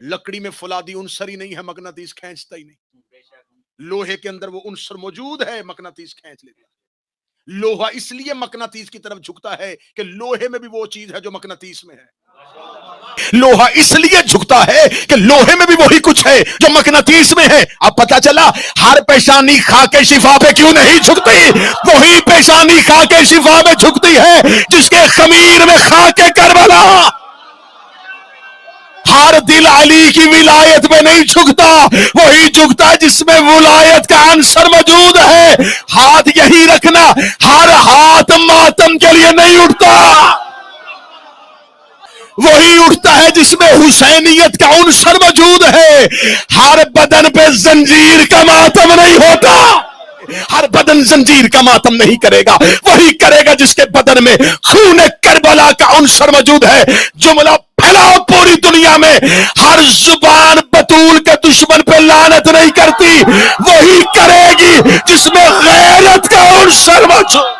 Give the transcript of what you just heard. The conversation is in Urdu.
لکڑی میں فولادی عنصر ہی نہیں ہے، مغناطیس کھینچتا ہی نہیں. لوہے کے اندر وہ عنصر موجود ہے، مغناطیس کھینچ لیتا ہے. لوہا اس لیے مغناطیس کی طرف جھکتا ہے کہ لوہے میں بھی وہ چیز ہے جو مغناطیس میں ہے. لوہا اس لیے جھکتا ہے کہ لوہے میں بھی وہی کچھ ہے جو مغناطیس میں ہے. اب پتا چلا ہر پیشانی خاک شفا پہ کیوں نہیں جھکتی؟ وہی پیشانی خاک شفا پہ جھکتی ہے جس کے خمیر میں خاک کربلا. ہر دل علی کی ولایت میں نہیں جھکتا، وہی جھکتا ہے جس میں ولایت کا عنصر موجود ہے. ہاتھ یہی رکھنا، ہر ہاتھ ماتم کے لیے نہیں اٹھتا، وہی اٹھتا ہے جس میں حسینیت کا عنصر موجود ہے. ہر بدن پہ زنجیر کا ماتم نہیں ہوتا، ہر بدن زنجیر کا ماتم نہیں کرے گا، وہی کرے گا جس کے بدن میں خون کربلا کا عنصر موجود ہے. جملہ پھیلاؤ پوری دنیا میں، ہر زبان بطول کے دشمن پہ لعنت نہیں کرتی، وہی کرے گی جس میں غیرت کا عنصر موجود.